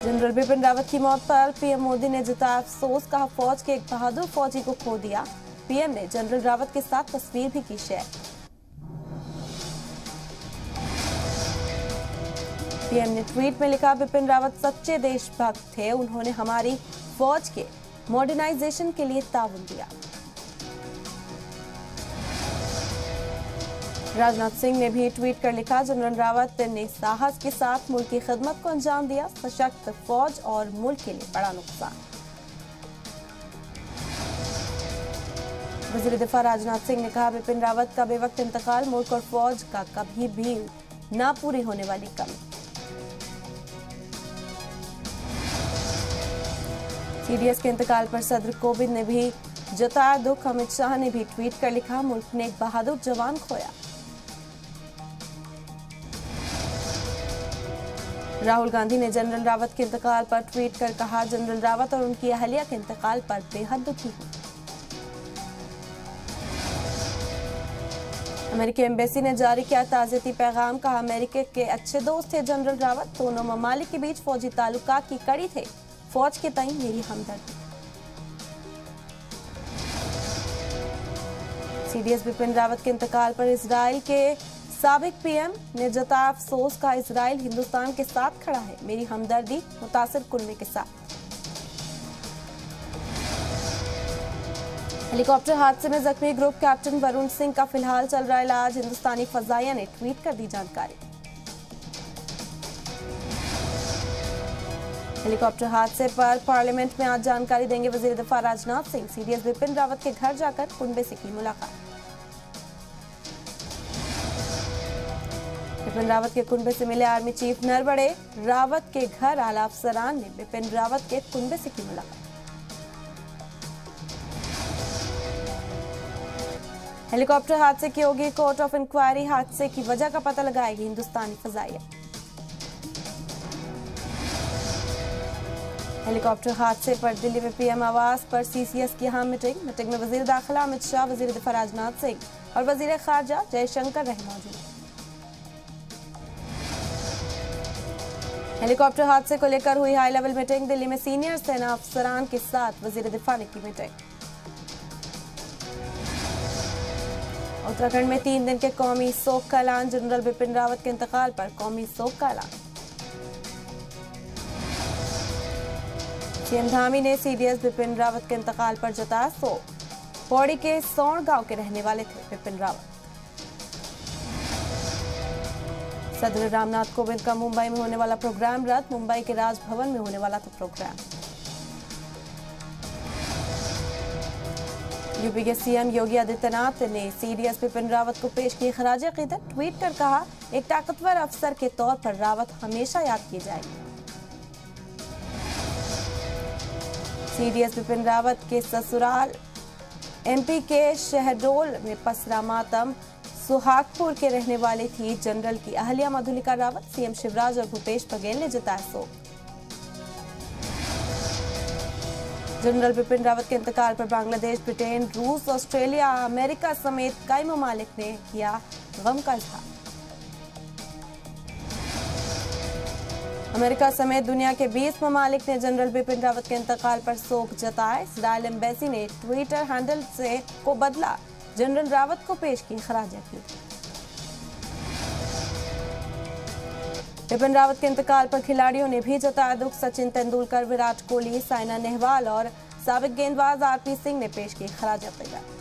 General Bipin Rawat की मौत पर पीएम मोदी ने जताया अफसोस, कहा फौज के एक बहादुर फौजी को खो दिया। पीएम ने जनरल रावत के साथ तस्वीर भी की शेयर। पीएम ने ट्वीट में लिखा, बिपिन रावत सच्चे देशभक्त थे, उन्होंने हमारी फौज के मॉडर्नाइजेशन के लिए ताउन दिया। राजनाथ सिंह ने भी ट्वीट कर लिखा, जनरल रावत ने साहस के साथ मुल्क की खिदमत को अंजाम दिया, सशक्त फौज और मुल्क के लिए बड़ा नुकसान। वज़ीर दिफा राजनाथ सिंह ने कहा, बिपिन रावत का बेवक्त इंतकाल मुल्क और फौज का कभी भी ना पूरी होने वाली कमी। सीडीएस के इंतकाल पर सदर कोविंद ने भी जताया दुख। अमित शाह ने भी ट्वीट कर लिखा, मुल्क ने एक बहादुर जवान खोया। राहुल गांधी ने जनरल रावत के इंतकाल पर ट्वीट कर कहा, जनरल रावत और उनकी अहलिया के इंतकाल पर बेहद दुखी हूं। अमेरिकी एम्बेसी ने जारी किया ताज़ियती पैगाम, कहा अमेरिका के अच्छे दोस्त थे जनरल रावत, दोनों ममालिक के बीच फौजी ताल्लुकात की कड़ी थे, फौज के तई मेरी हमदर्दी। सीडीएस बिपिन रावत के इंतकाल पर इजराइल के साबिक पीएम ने जताया अफसोस, का इजराइल हिंदुस्तान के साथ खड़ा है, मेरी हमदर्दी मुतासिर कुनबे के साथ। हेलीकॉप्टर हादसे में जख्मी ग्रुप कैप्टन वरुण सिंह का फिलहाल चल रहा इलाज, हिंदुस्तानी फजाइया ने ट्वीट कर दी जानकारी। हेलीकॉप्टर हादसे पर पार्लियामेंट में आज जानकारी देंगे वजीर दिफा राजनाथ सिंह। सीडीएस बिपिन रावत के घर जाकर कुनबे से की मुलाकात। बिपिन रावत के कुनबे से मिले आर्मी चीफ नरवणे। रावत के घर आला अफसरान ने बिपिन रावत के कुनबे से की मुलाकात। हेलीकॉप्टर हादसे की होगी कोर्ट ऑफ इंक्वायरी, हादसे की वजह का पता लगाएगी हिंदुस्तानी फजाइया। हेलीकॉप्टर हादसे पर दिल्ली में पीएम आवास पर सीसीएस की अहम मीटिंग में वजीर दाखिला अमित शाह, वजीर दिफा राजनाथ सिंह और वजीर खारजा जयशंकर रहे मौजूद। हेलीकॉप्टर हादसे को लेकर हुई हाई लेवल मीटिंग, दिल्ली में सीनियर सेना अफसरान के साथ वजीर दिफा ने की मीटिंग। उत्तराखंड में 3 दिन के कौमी शोक का ऐलान, जनरल बिपिन रावत के इंतकाल पर कौमी शोक का ऐलान। सीएम धामी ने सीडीएस बिपिन रावत के इंतकाल पर जताया शोक। पौड़ी के सौण गांव के रहने वाले थे बिपिन रावत। सदर रामनाथ कोविंद का मुंबई में होने वाला प्रोग्राम रद्द, मुंबई के राजभवन में होने वाला था प्रोग्राम। यूपी के सीएम योगी आदित्यनाथ ने सीडीएस बिपिन रावत को पेश की खराज अकीदत, ट्वीट कर कहा, एक ताकतवर अफसर के तौर पर रावत हमेशा याद किए जाएंगे। सीडीएस बिपिन रावत के ससुराल एमपी के शहडोल में पसरा मातम, सुहागपुर के रहने वाली थी जनरल की अहलिया मधुलिका रावत। सीएम शिवराज और भूपेश बघेल ने जताया शोक। जनरल बिपिन रावत के इंतकाल पर बांग्लादेश, ब्रिटेन, रूस, ऑस्ट्रेलिया, अमेरिका समेत कई ममालिक ने किया गम का इजहार। अमेरिका समेत दुनिया के 20 ममालिक ने जनरल बिपिन रावत के इंतकाल पर शोक जताया। इजराइल एम्बेसी ने ट्विटर हैंडल से को बदला, जनरल रावत को पेश की खराज अकीदत। बिपिन रावत के इंतकाल पर खिलाड़ियों ने भी जताया दुख। सचिन तेंदुलकर, विराट कोहली, साइना नेहवाल और साबिक गेंदबाज आरपी सिंह ने पेश की खराज अकीदत।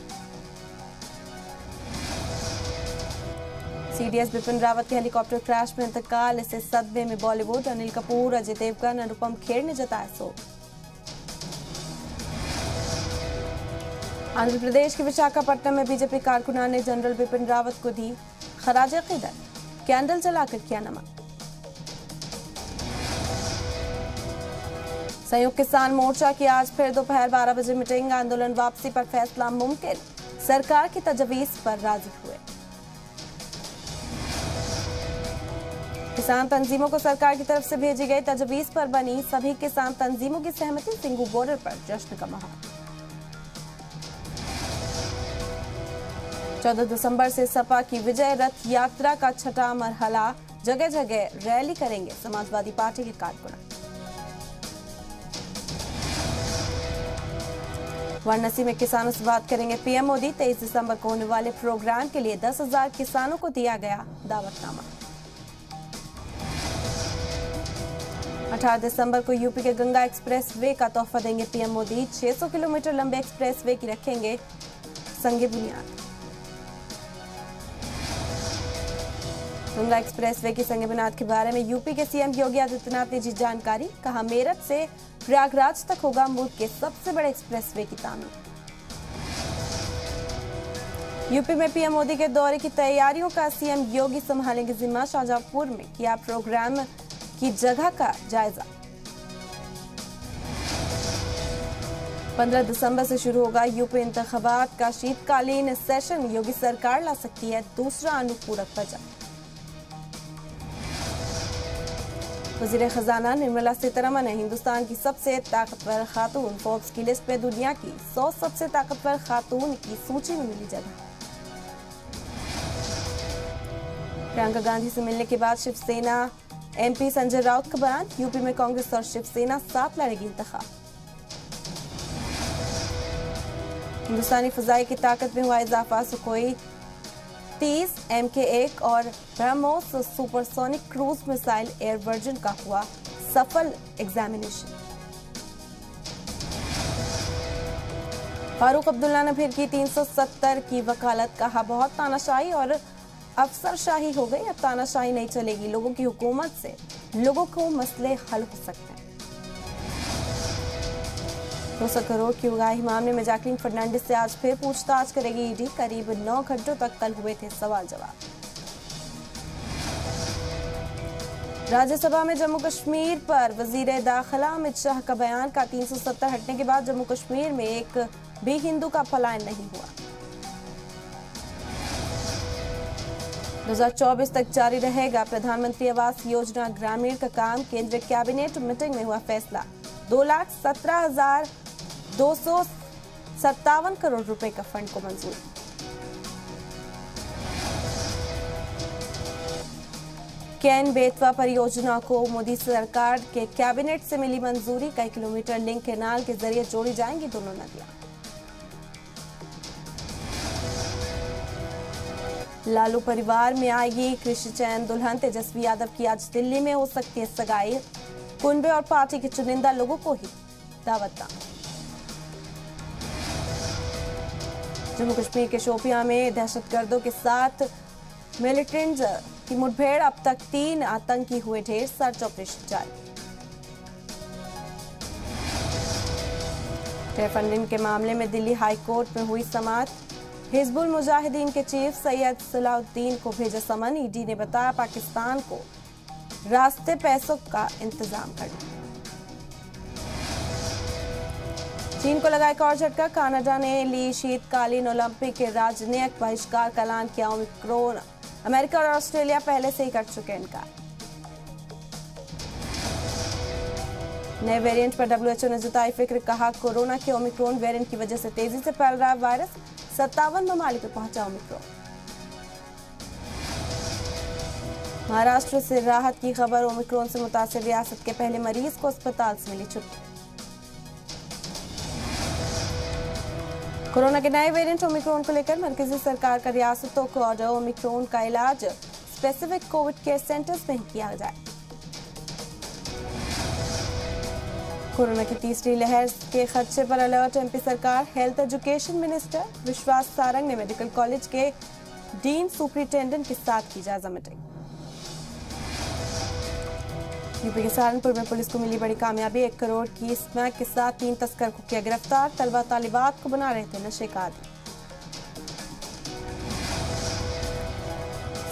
सीडीएस बिपिन रावत के हेलीकॉप्टर क्रैश में इंतकाल, इसे सदमे में बॉलीवुड, अनिल कपूर, अजय देवगन, अनुपम खेर ने जताया शोक। आंध्र प्रदेश के विशाखापट्टनम में बीजेपी कारकुनान ने जनरल बिपिन रावत को दी खराज अकीदत, कैंडल जलाकर किया नमन। संयुक्त किसान मोर्चा की आज फिर दोपहर 12 बजे मीटिंग, आंदोलन वापसी पर फैसला मुमकिन, सरकार की तजवीज पर राजी हुए। किसान तंजीमों को सरकार की तरफ से भेजी गई तजवीज पर बनी सभी किसान तंजीमों की सहमति, सिंगू बॉर्डर पर जश्न का माहौल। 14 दिसंबर से सपा की विजय रथ यात्रा का छठा मरहला, जगह जगह रैली करेंगे समाजवादी पार्टी के कारकुनान। वाराणसी में किसानों से बात करेंगे पीएम मोदी। 23 दिसंबर को होने वाले प्रोग्राम के लिए 10,000 किसानों को दिया गया दावतनामा। 18 दिसंबर को यूपी के गंगा एक्सप्रेस वे का तोहफा देंगे पीएम मोदी। 600 किलोमीटर लंबे एक्सप्रेस वे की रखेंगे संगे बुनियाद। गंगा एक्सप्रेस वे की संगे बुनियाद के बारे में यूपी के सीएम योगी आदित्यनाथ ने दी जानकारी। कहा, मेरठ से प्रयागराज तक होगा मुल्क के सबसे बड़े एक्सप्रेस वे की तामीर। यूपी में पीएम मोदी के दौरे की तैयारियों का सीएम योगी संभालेंगे जिम्मा। शाहजहांपुर में किया प्रोग्राम की जगह का जायजा। 15 दिसंबर से शुरू होगा यूपी इंतखाबात का शीतकालीन सेशन। योगी सरकार ला सकती है दूसरा अनुपूरक बजट। वजीर खजाना निर्मला सीतारमण ने हिंदुस्तान की सबसे ताकतवर खातून फोर्ब्स की लिस्ट में दुनिया की 100 सबसे ताकतवर खातून की सूची में मिली जगह। प्रियंका गांधी से मिलने के बाद शिवसेना एमपी संजय राउत का बयान। यूपी में कांग्रेस और शिवसेना साथ लड़ेगी इंतखाब। हिंदुस्तानी फजाई की ताकत में हुआ इजाफा। सुखोई 30 MK1 और BrahMos supersonic cruise missile air version का हुआ सफल एग्जामिनेशन। फारूक अब्दुल्ला ने फिर की 370 की वकालत। कहा, बहुत तानाशाही और अफसरशाही हो गई, अब तानाशाही नहीं चलेगी। लोगों की हुकूमत से लोगों को मसले हल हो सकते हैं। 200 करोड़ की उगाही मामले में जैकलीन फर्नांडिस से आज फिर पूछताछ करेगी ईडी। करीब 9 घंटों तक कल हुए थे सवाल जवाब। राज्यसभा में जम्मू कश्मीर पर वजीर दाखिला अमित शाह का बयान। का 370 हटने के बाद जम्मू कश्मीर में एक भी हिंदू का पलायन नहीं हुआ। 2024 तक जारी रहेगा प्रधानमंत्री आवास योजना ग्रामीण का काम। केंद्रीय कैबिनेट मीटिंग में हुआ फैसला। 2,17,257 करोड़ रुपए का फंड को मंजूरी। कैन बेतवा परियोजना को मोदी सरकार के कैबिनेट से मिली मंजूरी। कई किलोमीटर लिंक कैनाल के जरिए जोड़ी जाएंगी दोनों नदियां। लालू परिवार में आएगी कृषि चयन दुल्हन। तेजस्वी यादव की आज दिल्ली में हो सकती है सगाई। कुनबे और पार्टी के चुनिंदा लोगों को ही दावत। जम्मू कश्मीर के शोपियां में दहशतगर्दों के साथ मिलिटेंट्स की मुठभेड़। अब तक 3 आतंकी हुए ढेर। सर्च ऑपरेशन जारी। टेरर फंडिंग के मामले में दिल्ली हाईकोर्ट में हुई समाअत। हिजबुल मुजाहिदीन के चीफ सैयद सलाउद्दीन को भेजा समन। ईडी ने बताया पाकिस्तान को रास्ते पैसों का इंतजाम करना। चीन को लगा एक और झटका। कनाडा ने ली शीतकालीन ओलंपिक के राजनयिक बहिष्कार का ऐलान किया। ओमिक्रॉन। अमेरिका और ऑस्ट्रेलिया पहले से ही कर चुके इनकार। नए वेरिएंट पर WHO ने जताई फिक्र। कहा, कोरोना के ओमिक्रॉन वेरिएंट की वजह से तेजी से फैल रहा है वायरस। 57 ममालिक में पहुंचा ओमिक्रॉन। महाराष्ट्र से राहत की खबर। ओमिक्रॉन से मुतासिर रियासत के पहले मरीज को अस्पताल से मिली छुट्टी। कोरोना के नए वेरिएंट ओमिक्रॉन को लेकर मरकजी सरकार का रियासतों को ऑर्डर। ओमिक्रॉन का इलाज स्पेसिफिक कोविड केयर सेंटर्स में ही किया जाए। कोरोना की तीसरी लहर के खदशे पर अलर्ट। एमपी सरकार। हेल्थ एजुकेशन मिनिस्टर विश्वास सारंग ने मेडिकल कॉलेज के डीन सुपरिटेंडेंट के साथ की जायजा मीटिंग। यूपी के सहारनपुर में पुलिस को मिली बड़ी कामयाबी। 1 करोड़ की स्मैक के साथ 3 तस्कर को किया गिरफ्तार। तलबा तालिबात को बना रहे थे नशे का आदी।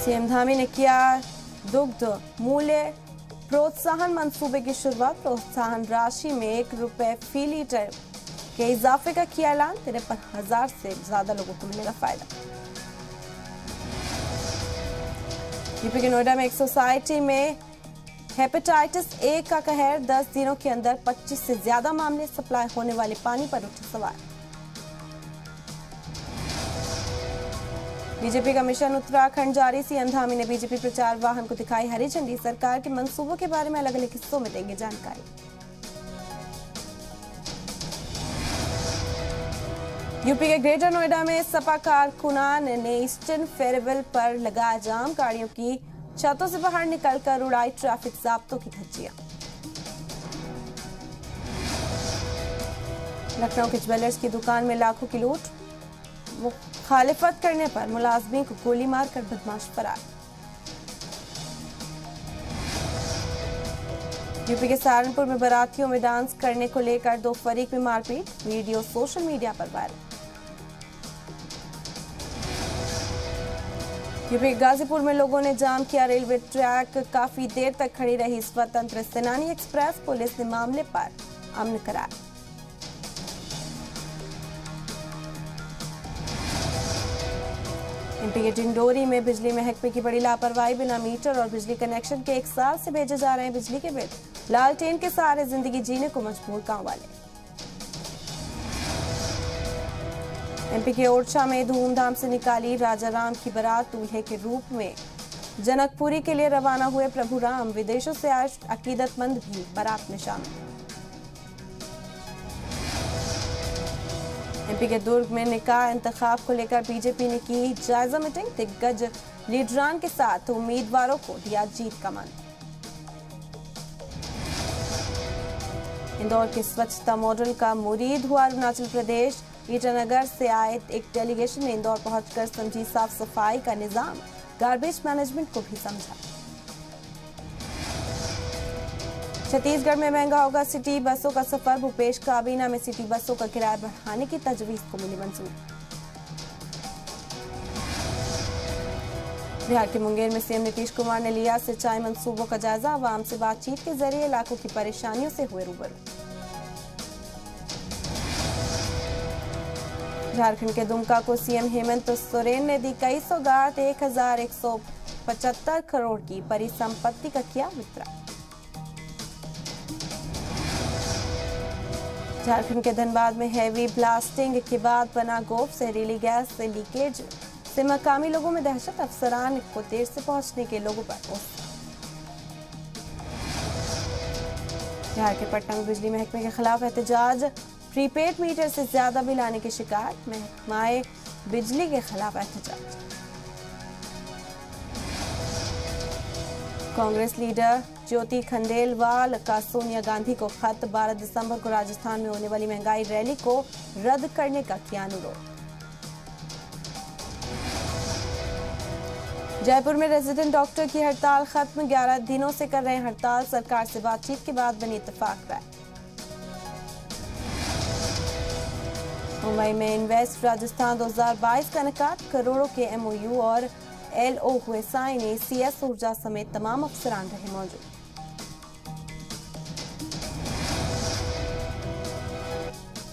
सीएम धामी ने किया दुग्ध मूल्य प्रोत्साहन मंसूबे की शुरुआत। प्रोत्साहन राशि में ₹1 फी लीटर के इजाफे का किया ऐलान। 53,000 से ज्यादा लोगों को मिलेगा फायदा। यूपी के नोएडा में एक सोसाइटी में हेपेटाइटिस A का कहर। 10 दिनों के अंदर 25 से ज्यादा मामले। सप्लाई होने वाले पानी पर उठे सवाल। बीजेपी का मिशन उत्तराखंड जारी। सीएम धामी ने बीजेपी प्रचार वाहन को दिखाई हरी झंडी। सरकार के मंसूबों के बारे में अलग अलग हिस्सों में देंगे जानकारी। यूपी के ग्रेटर नोएडा में सपा कारकुनान ने ईस्टर्न फेयरवेल पर लगाया जाम। गाड़ियों की छतों से बाहर निकलकर उड़ाई ट्रैफिक जाब्तों की धज्जियां। लखनऊ के ज्वेलर्स की दुकान में लाखों की लूट। मुखालिफत करने पर मुलाजमीन को गोली मारकर बदमाश फरार। यूपी के सहारनपुर में बारातियों में डांस करने को लेकर दो फरीक में मारपीट। वीडियो सोशल मीडिया पर वायरल। यूपी के गाजीपुर में लोगों ने जाम किया रेलवे ट्रैक। काफी देर तक खड़ी रही स्वतंत्र सेनानी एक्सप्रेस। पुलिस ने मामले पर अमन कराया। एमपी के डिंडोरी में बिजली महकमे की बड़ी लापरवाही। बिना मीटर और बिजली कनेक्शन के 1 साल से भेजे जा रहे हैं बिजली के बिल। लालटेन के सहारे जिंदगी जीने को मजबूर गांव वाले। एमपी के ओरछा में धूमधाम से निकाली राजा राम की बारात। दूल्हे के रूप में जनकपुरी के लिए रवाना हुए प्रभु राम। विदेशों से आए अकीदतमंद भी बारात में शामिल। एमपी के दुर्ग में निकाह इंतखाब को लेकर बीजेपी ने की जायजा मीटिंग। दिग्गज लीडरान के साथ उम्मीदवारों को दिया जीत का मंत्र। इंदौर के स्वच्छता मॉडल का मुरीद हुआ अरुणाचल प्रदेश। ईटानगर से आए एक डेलीगेशन ने इंदौर पहुंचकर समझी साफ सफाई का निजाम। गार्बेज मैनेजमेंट को भी समझा। छत्तीसगढ़ में महंगा होगा सिटी बसों का सफर। भूपेश काबीना में सिटी बसों का किराया बढ़ाने की तजवीज को मिली मंजूरी। बिहार के मुंगेर में सीएम नीतीश कुमार ने लिया सिंचाई मंसूबों का जायजा। आवाम से बातचीत के जरिए इलाकों की परेशानियों से हुए रूबरू। झारखंड के दुमका को सीएम हेमंत सोरेन ने दी कई सौगात। 1175 करोड़ की परिसंपत्ति का किया वितरण। झारखंड के धनबाद में हैवी ब्लास्टिंग के बाद बना गोफ। जहरीली गैस से लीकेज से मकामी लोगों में दहशत। अफसरान को देर से पहुंचने के लोगों पर गुस्सा। बिहार के पटना में बिजली महकमे के खिलाफ एहतजाज। प्रीपेड मीटर से ज्यादा बिल आने की शिकायत। महकमाए बिजली के खिलाफ एहतजाज। कांग्रेस लीडर ज्योति खंडेलवाल का सोनिया गांधी को खत। 12 दिसंबर को राजस्थान में होने वाली महंगाई रैली को रद्द करने का किया अनुरोध। जयपुर में रेजिडेंट डॉक्टर की हड़ताल खत्म। 11 दिनों से कर रहे हैं हड़ताल। सरकार से बातचीत के बाद बनी इत्तेफाक राय। मुंबई में इन्वेस्ट राजस्थान 2022 का इनेकाद। करोड़ों के एमओयू और एलओ हुए साइन। एसीएस ऊर्जा समेत तमाम अफसरान रहे मौजूद।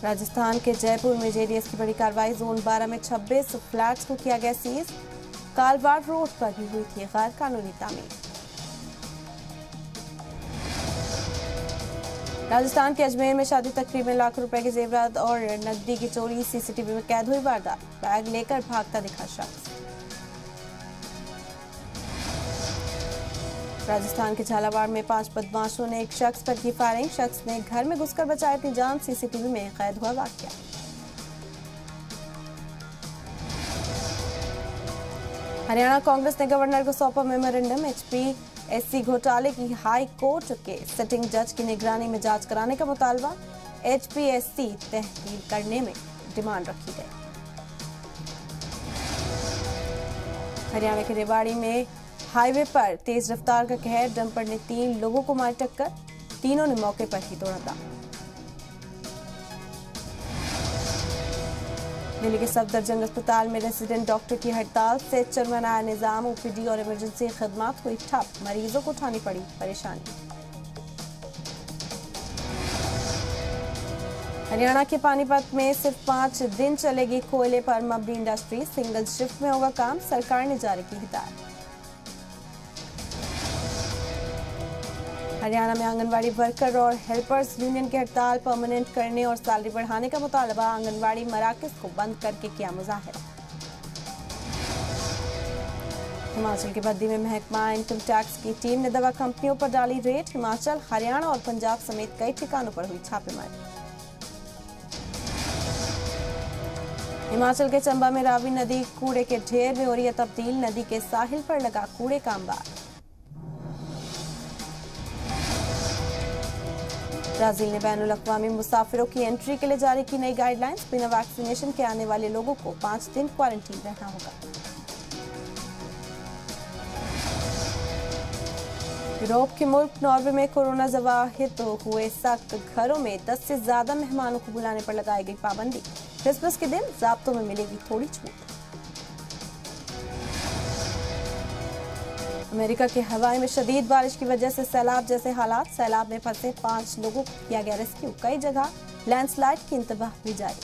राजस्थान के जयपुर में जेडीएस की बड़ी कार्रवाई। जोन 12 में 26 फ्लैट्स को किया गया सीज। कालवाड़ रोड पर भी हुई थी गैर कानूनी तामीर। राजस्थान के अजमेर में शादी तकरीब में लाखों रुपए के जेवरात और नकदी की चोरी। सीसीटीवी में कैद हुई वारदात। बैग लेकर भागता दिखा शख्स। राजस्थान के झालावाड़ में 5 बदमाशों ने एक शख्स पर की फायरिंग। शख्स ने घर में घुसकर बचाई अपनी जान। सीसीटीवी में कैद हुआ वाकया। हरियाणा कांग्रेस ने गवर्नर को सौंपा मेमोरेंडम। एचपीएससी घोटाले की हाई कोर्ट के सिटिंग जज की निगरानी में जांच कराने का मुतालबा। एचपीएससी तहकीक करने में डिमांड रखी गई। हरियाणा के रेवाड़ी में हाईवे पर तेज रफ्तार का कहर। डंपर ने 3 लोगों को मारी टक्कर। तीनों ने मौके पर ही तोड़ा दम। दिल्ली के सफदरजंग अस्पताल में रेजिडेंट डॉक्टर की हड़ताल से चरमराया निजाम। ओपीडी और इमरजेंसी खदमात हुई ठप। मरीजों को उठानी पड़ी परेशानी। हरियाणा के पानीपत में सिर्फ 5 दिन चलेगी कोयले पर मबनी इंडस्ट्री। सिंगल शिफ्ट में होगा काम। सरकार ने जारी की हिदायत। हरियाणा में आंगनवाड़ी वर्कर और हेल्पर्स यूनियन की हड़ताल। परमानेंट करने और सैलरी बढ़ाने का मुतालबा। आंगनवाड़ी मराकज को बंद करके किया मुजाहिरा। हिमाचल के बद्दी में महकमा इनकम टैक्स की टीम ने दवा कंपनियों पर डाली रेड। हिमाचल, हरियाणा और पंजाब समेत कई ठिकानों पर हुई छापेमारी। हिमाचल के चंबा में रावी नदी कूड़े के ढेर में हो रही है तब्दील, नदी के साहिल पर लगा कूड़े का अंबार। ब्राजील ने बैनुल अक़वामी मुसाफिरों की एंट्री के लिए जारी की नई गाइडलाइंस, बिना वैक्सीनेशन के आने वाले लोगों को 5 दिन क्वारंटीन रहना होगा। यूरोप के मुल्क नॉर्वे में कोरोना जवाहिर हुए सख्त, घरों में 10 से ज्यादा मेहमानों को बुलाने पर लगाई गई पाबंदी, क्रिसमस के दिन ज़ाब्तों में मिलेगी थोड़ी छूट। अमेरिका के हवाई में शदीद बारिश की वजह से सैलाब जैसे हालात, सैलाब में फंसे 5 लोगों को किया गया रेस्क्यू, कई जगह लैंडस्लाइड की इंतबाह भी जारी।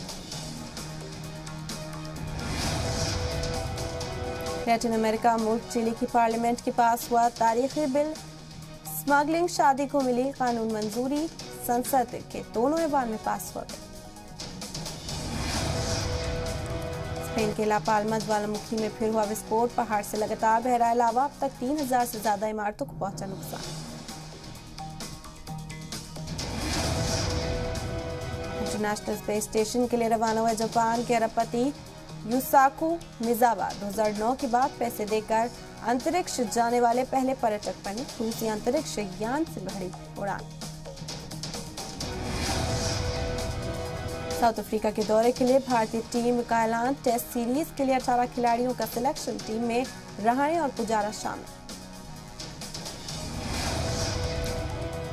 लैटिन अमेरिका मुल्क चिली की पार्लियामेंट के पास हुआ तारीखी बिल, स्मगलिंग शादी को मिली कानून मंजूरी, संसद के दोनों ऐवान में पास हुआ। स्पेन के ला पाल्मा ज्वालामुखी में फिर हुआ विस्फोट, पहाड़ से लगातार बह रहा है लावा, अब तक 3000 से ज्यादा इमारतों को पहुंचा नुकसान। इंटरनेशनल स्पेस स्टेशन के लिए रवाना हुए जापान के अरबपति युसाकु मिजावा 2009 के बाद पैसे देकर अंतरिक्ष जाने वाले पहले पर्यटक बने, रूसी अंतरिक्ष यान से भरी उड़ान। साउथ अफ्रीका के दौरे के लिए भारतीय टीम का ऐलान, टेस्ट सीरीज के लिए 18 खिलाड़ियों का सिलेक्शन, टीम में रहाणे और पुजारा शामिल।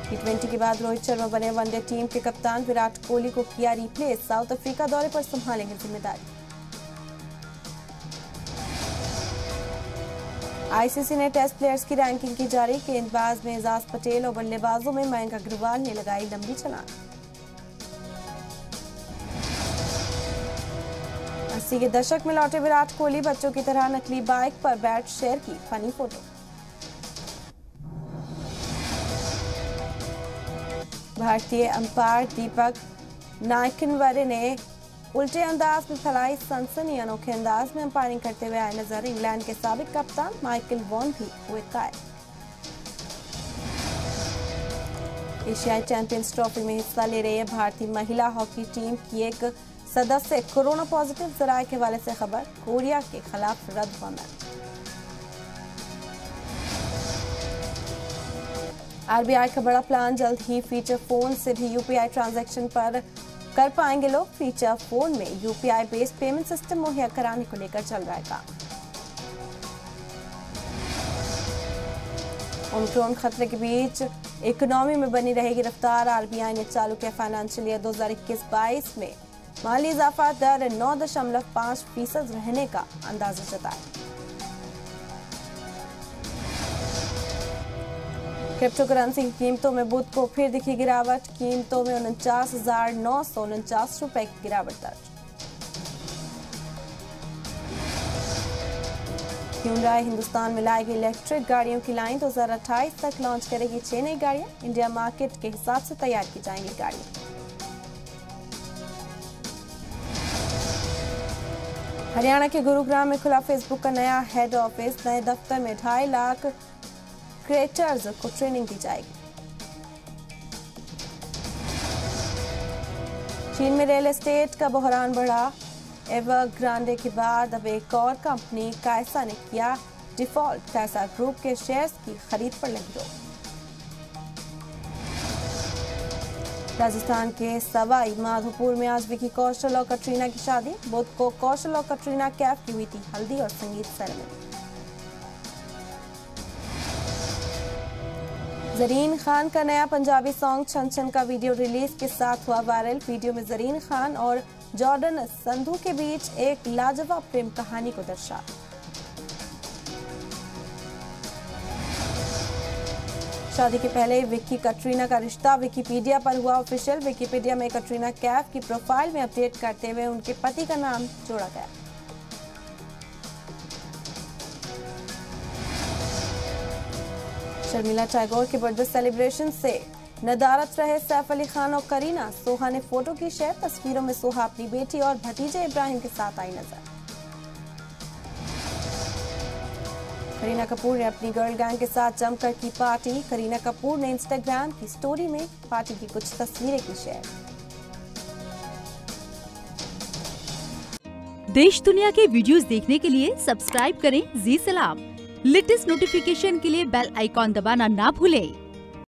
T20 के बाद रोहित शर्मा बने वनडे टीम के कप्तान, विराट कोहली को किया रिप्लेस, साउथ अफ्रीका दौरे पर संभालेंगे जिम्मेदारी। आईसीसी ने टेस्ट प्लेयर्स की रैंकिंग की जारी, गेंदबाज में एजाज पटेल और बल्लेबाजों में मयंक अग्रवाल ने लगाई लंबी छलांग। 80 के दशक में लौटे विराट कोहली, बच्चों की तरह नकली बाइक पर बैट शेयर की फनी फोटो। भारतीय अंपायर दीपक नायकनवरे ने उल्टे अंदाज में फैलाई सनसनी, अनोखे अंदाज में अंपायरिंग करते हुए आए नजर, इंग्लैंड के साबिक कप्तान माइकल वॉन भी हुए कायल। एशियाई चैंपियंस ट्रॉफी में हिस्सा ले रही है भारतीय महिला हॉकी टीम की एक सदस्य कोरोना पॉजिटिव, जराये के हवाले से खबर, कोरिया के खिलाफ रद्द हुआ मैच। आरबीआई का बड़ा प्लान, जल्द ही फीचर फोन से भी यूपीआई ट्रांजैक्शन पर कर पाएंगे लोग, फीचर फोन में यूपीआई बेस्ड पेमेंट सिस्टम मुहैया कराने को लेकर चल रहा है काम। ओमिक्रॉन खतरे के बीच इकोनॉमी में बनी रहेगी रफ्तार, आरबीआई ने चालू किया फाइनेंशियल ईयर 2021-22 में माली इजाफा दर 9.5% रहने का अंदाजा जताया। क्रिप्टो करेंसी की कीमतों में बुध को फिर दिखी गिरावट, कीमतों में 49,949 रुपए की गिरावट दर्ज। Hyundai हिंदुस्तान में लाएगी इलेक्ट्रिक गाड़ियों की लाइन, 2028 तक लॉन्च करेगी 6 नई गाड़ियां, इंडिया मार्केट के हिसाब से तैयार की जाएंगी गाड़ियां। हरियाणा के गुरुग्राम में खुला फेसबुक का नया हेड ऑफिस, नए दफ्तर में 2.5 लाख क्रिएटर्स को ट्रेनिंग दी जाएगी। चीन में रियल एस्टेट का बहरान बढ़ा, एवरग्रांडे के बाद अब एक और कंपनी कायसा ने किया डिफॉल्ट, कायसा ग्रुप के शेयर्स की खरीद पर लगी रोक। राजस्थान के सवाई माधोपुर में आज विकी कौशल और कटरीना की शादी, बुध को कौशल और कटरीना कैफ की हुई थी हल्दी और संगीत सेरेमनी। जरीन खान का नया पंजाबी सॉन्ग छन छन का वीडियो रिलीज के साथ हुआ वायरल, वीडियो में जरीन खान और जॉर्डन संधू के बीच एक लाजवाब प्रेम कहानी को दर्शा। शादी के पहले विक्की कटरीना का रिश्ता विकिपीडिया पर हुआ ऑफिशियल, विकिपीडिया में कटरीना कैफ की प्रोफाइल में अपडेट करते हुए उनके पति का नाम जोड़ा गया। शर्मिला टैगोर के बर्थडे सेलिब्रेशन से नदारत रहे सैफ अली खान और करीना, सोहा ने फोटो की शेयर, तस्वीरों में सोहा अपनी बेटी और भतीजे इब्राहिम के साथ आई नजर। करीना कपूर ने अपनी गर्ल गैंग के साथ जमकर की पार्टी, करीना कपूर ने इंस्टाग्राम की स्टोरी में पार्टी की कुछ तस्वीरें की शेयर। देश दुनिया के वीडियोस देखने के लिए सब्सक्राइब करें जी सलाम। लेटेस्ट नोटिफिकेशन के लिए बेल आइकॉन दबाना ना भूलें।